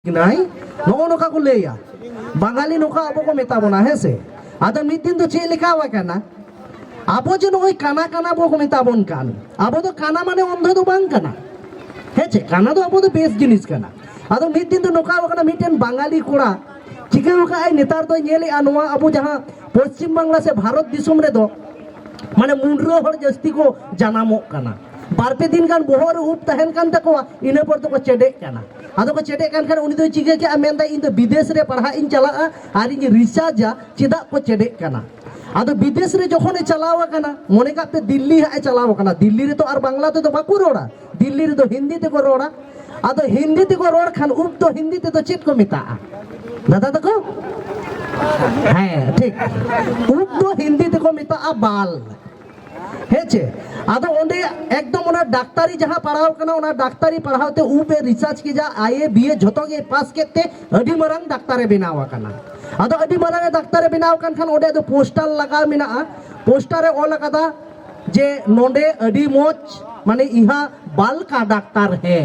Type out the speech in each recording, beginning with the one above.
নাই নগো নকা কো লেয়া বাঙালি নকা আবো কো মেতাবনা হেসে আদা মিদিন তো চেয়ে লেখা হয় কেনা আবো যেন ওই কানা কানা বো কো মেতাবন কান আবো তো কানা মানে অন্ধ তো বাং কানা হেছে কানা তো আবো তো বেশ জিনিস কানা আদা মিদিন তো নকা ওখানে মিটেন বাঙালি কোড়া চিকা নকা আই নেতার তো ñেলে আনোয়া আবো যাহা পশ্চিম বাংলা সে ভারত দিশম রে দো মানে মুন্ড্রো হর জস্তি को জানামো কানা बारपे दिन गान बोहर उप तहन कान तकवा इने पर तो को चेडे काना आदो को चेडे कान खान उनी तो चिगे के मेंदा इन तो विदेश रे पढ़ा इन चला आर इन रिसर्च चिदा को चेडे काना आदो विदेश रे जखने चलावा काना मने का पे दिल्ली है चलावा काना दिल्ली रे तो आर बांग्ला तो बाकू रोड़ा दिल्ली रे तो हिंदी ते को रोड़ा आदो हिंदी ते को रोड़ खान उप तो हिंदी ते तो चित को मिता दादा तको हां ठीक उप तो हिंदी ते को मिता बाल हेचे आदो ओंडे एकदम ओना डाक्तारी जहां पढ़ाओ कना ओना डाक्तारी पढ़ाओते ऊपे रिसर्च की जा आए बीए झतो के पास केते अडी मरंग डाक्तारे बनावा कना आदो अडी मरंग डाक्तारे बनाव कन खान ओडे दो पोस्टर लगा मिना पोस्टरे ओला कदा जे नोंडे अडी मोच माने इहा बाल का डाक्तार है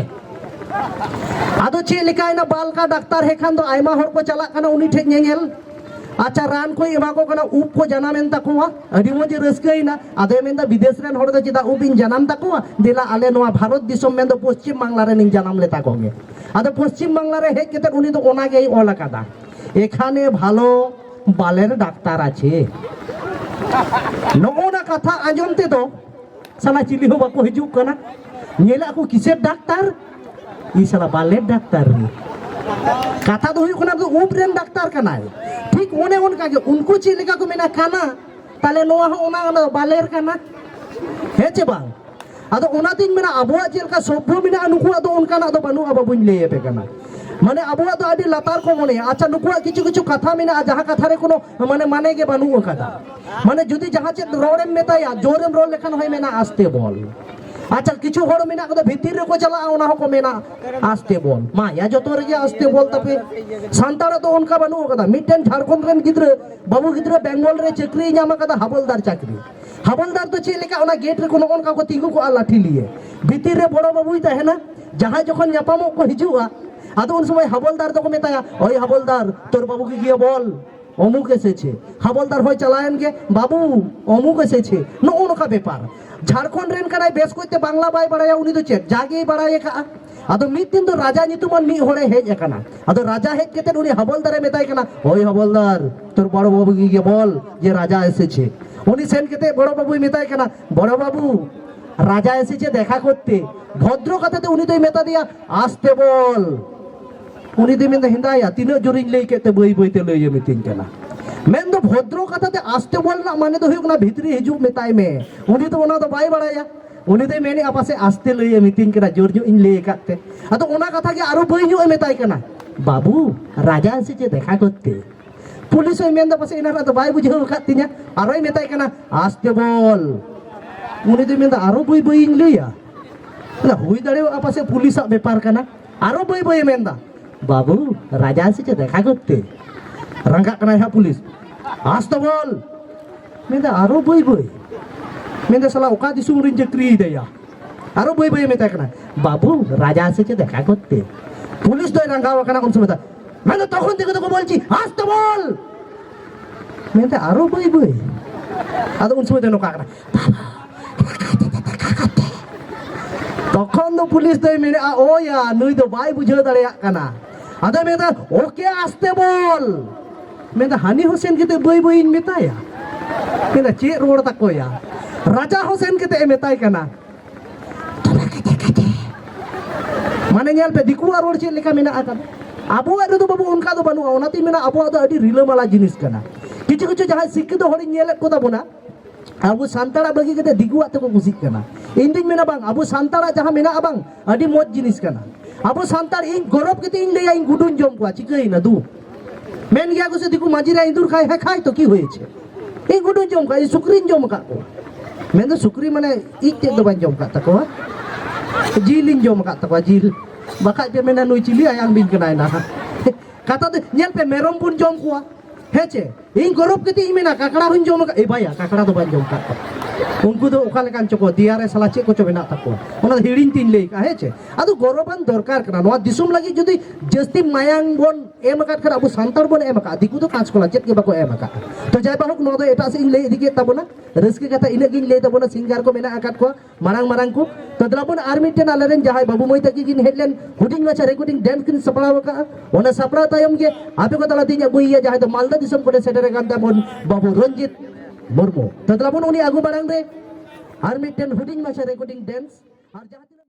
आदो चे लिखा ना बाल का डाक्तार है खान दो आयमा हर को चला कना उनी ठे ñeñel अच्छा रान को एमा को कना उप को जाना मेन तकुआ अडी मोजे रस्कइना आदे मेन दा विदेश रेन हर दा चिदा उप इन जानम तकुआ दिला आले नोआ भारत दिसम मेन दो पश्चिम बांग्ला रे निन जानम लेता कोगे आदो पश्चिम बांग्ला रे हे केते उनी तो ओना गेई ओला कादा एखाने भालो बालेर डाक्तार आछे नोना कथा आंजमते तो साला चिली हो बाको हिजु कना नेला को किसे डाक्तार ई साला बालेर डाक्तार रे कथा तो हुई कोना तो उप रेन डाक्तार कना ठीक ओने उनका के उनको चिलिका को मेना खाना ताले नोआ ओना ओना बालेर काना हेचे बांग आदो ओना दिन मेना अबुआ चिलका सभ्य मेना अनुकुआ तो उनका ना तो बानु अब बुन लेए पे काना माने अबुआ तो आदि लातार को मने अच्छा नुकुआ किछु किछु कथा मेना जहां कथा रे कोनो माने के बानु ओकादा माने जुदी जहां चे रोड़ेम मेताया जोरेम रोल लेखन होय मेना आस्ते बोल अच्छा किछु हर मेना को भीतर रे को चला ओना को मेना आस्ते बोल माया जतो रे आस्ते बोल तपे सांतारा तो उनका बानु कदा मिटन झारखंड रेन गिद्र बाबू गिद्र बेंगल रे चक्री नामा कदा हवलदार चाकरी हवलदार तो चे लेका ओना गेट रे कोनो उनका को तिंगु को लाठी लिए भीतर रे बड़ो बाबू ही है ना जहां जखन न्यापामो को हिजुआ आदो उन समय हवलदार तो को मेताया ओई हवलदार तोर बाबू के गिया बोल অমুক এসেছে হাবলদার হয় চালায়েন গে বাবু অমুক এসেছে নো ওনকা ব্যাপার ঝাড়খণ্ড রেন কানাই বেশ কইতে বাংলা বাই বাড়ায়া উনি তো চেক জাগেই বাড়ায় কা আদো মিদ দিন তো রাজা নিতুমান মি হড়ে হেজ একানা আদো রাজা হেজ কেতে উনি হাবলদারে মেতাই কানা ওই হাবলদার তোর বড় বাবু গিয়ে বল যে রাজা এসেছে উনি সেন কেতে বড় বাবু মেতাই কানা বড় বাবু রাজা এসেছে দেখা করতে ভদ্র কথাতে উনি তো মেতা দিয়া আসতে বল उनी दे मेन हिंदाया तीन जोरिन लई केते बई बईते लई मिटिंग केना मेन दो भद्र कथाते आस्ते बोलना माने तो हुकना भीतरी हिजु मेताय में उनी तो ओना तो बाय बड़ाया उनी दे मेने आपासे आस्ते लई मिटिंग केना जोर जो इन लई काते अतो ओना कथा के आरो बई जो मेताय केना बाबू राजा से जे देखा करते पुलिस ओय मेन दा पासे इना तो बाय बुझो खातिnya आरोय मेताय केना आस्ते बोल उनी दे मेन दा आरो बई बई इन लईया ना हुई दाड़े आपासे पुलिस बेपार केना आरो बई बई मेन दा बाबू राजा से देखा करते रंगा कना है पुलिस आज तो बोल मेंदा आरो बई बई मेंदा साला ओका दिसुम रिन चक्री देया आरो बई बई मेता कना बाबू राजा से देखा करते पुलिस तो रंगा कना उन समय मैंने तखन থেকে তো বলছি आज तो बोल मेंदा आरो बई बई আদো উন সময় দেন কাকনা তখন তো পুলিশ তো মেনে ওয়া নুই তো বাই বুঝে দাঁড়িয়ে কানা আদা মেদা ওকে আসতে বল মেদা হানি হোসেন কেতে বই বই মেতায়া মেদা चे रोड तक कोया राजा হোসেন केते मेताय कना माने ñal पे दिकुआ रोड चे लेका मेना आका आबुआ रे तो बाबू उनका तो बानु ओनाती मेना आबुआ तो अडी रिलामाला जिनिस कना किछु किछु जहां शिक्षित हरि ñel को ताबोना आबु सांताड़ा बगी केते दिकुआ तो को कुसिक कना इंदिन मेना बांग आबु सांताड़ा जहां मेना आबांग अडी मोज जिनिस कना आबो सांतार इन गौरव केते इन लेया इन गुडुन जम को चिकई ना दू मेन गया को से दिकु माजिरा इंदुर खाय है खाय तो की होयेछे इन गुडुन जम का इ सुक्रीन जम का को मेन तो सुक्री माने इते दो बान जम का तको जिलिन जम का तको जिल बाका जे मेना नुई चिली आयांग बिन कनाय ना kata tu nyel pe merom pun jom ko हेचे इन गौरव केते इ मेना काकड़ा हुन जम का ए भाया काकड़ा तो बान जम का उनको दो ओका लेकान चको दियारे साला चे को चो मेना तको ओना हिड़िन तीन ले का हेचे आदो गौरवान दरकार कना नोआ दिसुम लगी जुदी जस्ती मायांग बोन एम अकात कर अबो सांतार बोन एम अका दिकु तो कांच कोला चेत के बाको एम अका तो जाय बाहुक नो दो एटा से ले दिके तबोना रस्के कथा इने गिन ले तबोना सिंगार को मेना अकात को मारांग मारांग को तदलाबोन आर्मी टेन आलेरेन जहाय बाबू मोय तकी गिन हेडलेन हुडिंग माचा रेकॉर्डिंग डांस किन सपड़ा वका ओना सपड़ा तायम के आपे को तला तिnya गुइया जहाय तो मालदा दिसम को सेटरे कांता बोन बाबू रंजित मुर्मू तदलाबोन उनी आगु बारांग रे आर्मी टेन हुडिंग माचा रेकॉर्डिंग डांस और